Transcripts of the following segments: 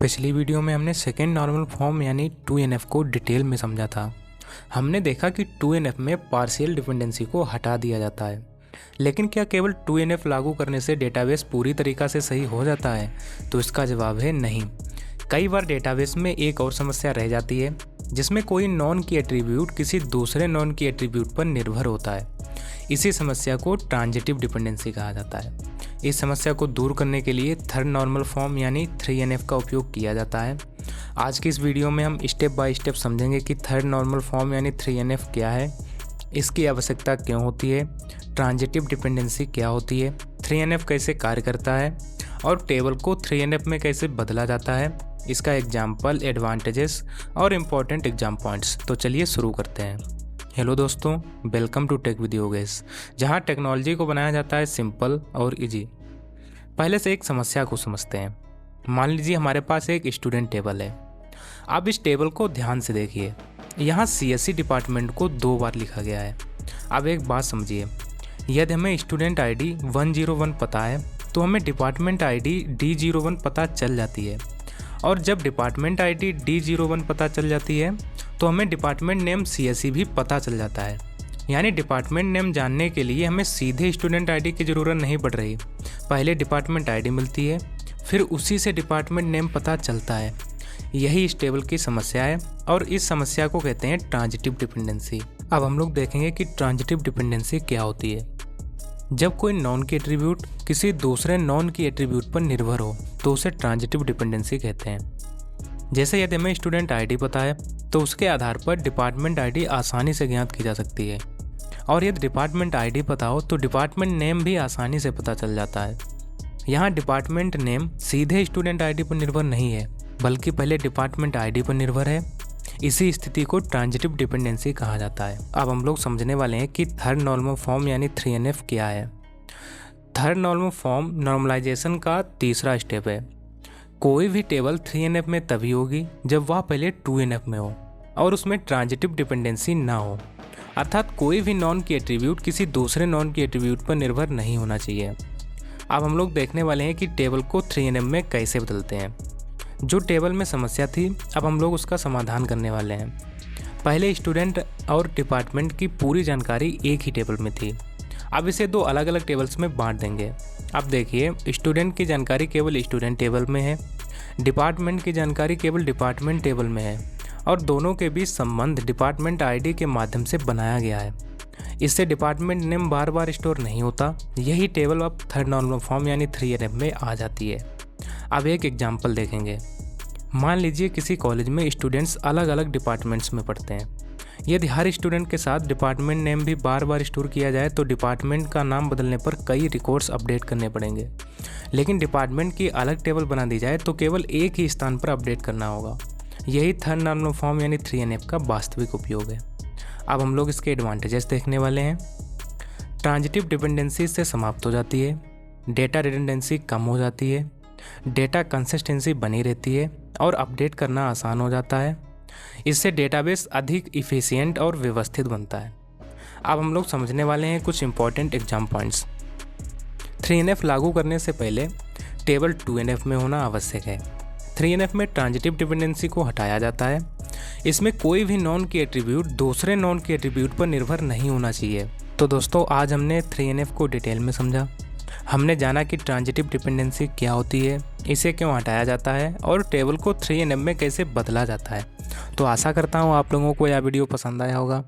पिछली वीडियो में हमने सेकेंड नॉर्मल फॉर्म यानी 2NF को डिटेल में समझा था। हमने देखा कि 2NF में पार्शियल डिपेंडेंसी को हटा दिया जाता है। लेकिन क्या केवल 2NF लागू करने से डेटाबेस पूरी तरीक़ा से सही हो जाता है? तो इसका जवाब है नहीं। कई बार डेटाबेस में एक और समस्या रह जाती है जिसमें कोई नॉन की एट्रीब्यूट किसी दूसरे नॉन की एट्रीब्यूट पर निर्भर होता है। इसी समस्या को ट्रांजिटिव डिपेंडेंसी कहा जाता है। इस समस्या को दूर करने के लिए थर्ड नॉर्मल फॉर्म यानी 3NF का उपयोग किया जाता है। आज की इस वीडियो में हम स्टेप बाय स्टेप समझेंगे कि थर्ड नॉर्मल फॉर्म यानी 3NF क्या है, इसकी आवश्यकता क्यों होती है, ट्रांजिटिव डिपेंडेंसी क्या होती है, 3NF कैसे कार्य करता है और टेबल को 3NF में कैसे बदला जाता है, इसका एग्जाम्पल, एडवांटेजेस और इम्पॉर्टेंट एग्जाम पॉइंट्स। तो चलिए शुरू करते हैं। हेलो दोस्तों, welcome to tech with Yogesh, जहां टेक्नोलॉजी को बनाया जाता है सिंपल और इजी। पहले से एक समस्या को समझते हैं। मान लीजिए हमारे पास एक स्टूडेंट टेबल है। अब इस टेबल को ध्यान से देखिए। यहाँ CSE डिपार्टमेंट को 2 बार लिखा गया है। अब एक बात समझिए, यदि हमें स्टूडेंट ID 101 पता है तो हमें डिपार्टमेंट ID D01 पता चल जाती है, और जब डिपार्टमेंट ID D01 पता चल जाती है तो हमें डिपार्टमेंट नेम CSE भी पता चल जाता है। यानी डिपार्टमेंट नेम जानने के लिए हमें सीधे स्टूडेंट ID की ज़रूरत नहीं पड़ रही। पहले डिपार्टमेंट ID मिलती है, फिर उसी से डिपार्टमेंट नेम पता चलता है। यही इस टेबल की समस्या है और इस समस्या को कहते हैं ट्रांजिटिव डिपेंडेंसी। अब हम लोग देखेंगे कि ट्रांजिटिव डिपेंडेंसी क्या होती है। जब कोई नॉन की एट्रीब्यूट किसी दूसरे नॉन की एट्रीब्यूट पर निर्भर हो तो उसे ट्रांजिटिव डिपेंडेंसी कहते हैं। जैसे यदि हमें स्टूडेंट ID पता है तो उसके आधार पर डिपार्टमेंट ID आसानी से ज्ञात की जा सकती है, और यदि डिपार्टमेंट ID पता हो तो डिपार्टमेंट नेम भी आसानी से पता चल जाता है। यहाँ डिपार्टमेंट नेम सीधे स्टूडेंट ID पर निर्भर नहीं है, बल्कि पहले डिपार्टमेंट ID पर निर्भर है। इसी स्थिति को ट्रांजिटिव डिपेंडेंसी कहा जाता है। अब हम लोग समझने वाले हैं कि थर्ड नॉर्मल फॉर्म यानी 3NF क्या है। थर्ड नॉर्मल फॉर्म नॉर्मलाइजेशन का तीसरा स्टेप है। कोई भी टेबल 3NF में तभी होगी जब वह पहले 2NF में हो और उसमें ट्रांजिटिव डिपेंडेंसी ना हो, अर्थात कोई भी नॉन की एट्रीब्यूट किसी दूसरे नॉन की एट्रीब्यूट पर निर्भर नहीं होना चाहिए। अब हम लोग देखने वाले हैं कि टेबल को 3NF में कैसे बदलते हैं। जो टेबल में समस्या थी, अब हम लोग उसका समाधान करने वाले हैं। पहले स्टूडेंट और डिपार्टमेंट की पूरी जानकारी एक ही टेबल में थी। अब इसे 2 अलग अलग टेबल्स में बांट देंगे। अब देखिए, स्टूडेंट की जानकारी केवल स्टूडेंट टेबल में है, डिपार्टमेंट की जानकारी केवल डिपार्टमेंट टेबल में है, और दोनों के बीच संबंध डिपार्टमेंट ID के माध्यम से बनाया गया है। इससे डिपार्टमेंट नेम बार बार स्टोर नहीं होता। यही टेबल अब थर्ड नॉर्मल फॉर्म यानी 3NF में आ जाती है। अब एक एग्जाम्पल देखेंगे। मान लीजिए किसी कॉलेज में स्टूडेंट्स अलग अलग डिपार्टमेंट्स में पढ़ते हैं। यदि हर स्टूडेंट के साथ डिपार्टमेंट नेम भी बार बार स्टोर किया जाए तो डिपार्टमेंट का नाम बदलने पर कई रिकॉर्ड्स अपडेट करने पड़ेंगे। लेकिन डिपार्टमेंट की अलग टेबल बना दी जाए तो केवल एक ही स्थान पर अपडेट करना होगा। यही थर्ड नॉर्मल फॉर्म यानी 3NF का वास्तविक उपयोग है। अब हम लोग इसके एडवांटेजेस देखने वाले हैं। ट्रांजिटिव डिपेंडेंसी से समाप्त हो जाती है, डेटा रिडंडेंसी कम हो जाती है, डेटा कंसिस्टेंसी बनी रहती है और अपडेट करना आसान हो जाता है। इससे डेटाबेस अधिक इफ़िशिएंट और व्यवस्थित बनता है। अब हम लोग समझने वाले हैं कुछ इंपॉर्टेंट एग्जाम पॉइंट्स। 3NF लागू करने से पहले टेबल 2NF में होना आवश्यक है। 3NF में ट्रांजिटिव डिपेंडेंसी को हटाया जाता है। इसमें कोई भी नॉन की एट्रीब्यूट दूसरे नॉन की एट्रीब्यूट पर निर्भर नहीं होना चाहिए। तो दोस्तों, आज हमने 3NF को डिटेल में समझा। हमने जाना कि ट्रांजिटिव डिपेंडेंसी क्या होती है, इसे क्यों हटाया जाता है और टेबल को 3NF में कैसे बदला जाता है। तो आशा करता हूँ आप लोगों को यह वीडियो पसंद आया होगा।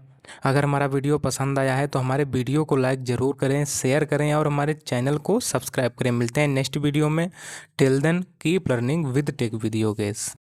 अगर हमारा वीडियो पसंद आया है तो हमारे वीडियो को लाइक ज़रूर करें, शेयर करें और हमारे चैनल को सब्सक्राइब करें। मिलते हैं नेक्स्ट वीडियो में। Till then keep learning with tech with Yogesh.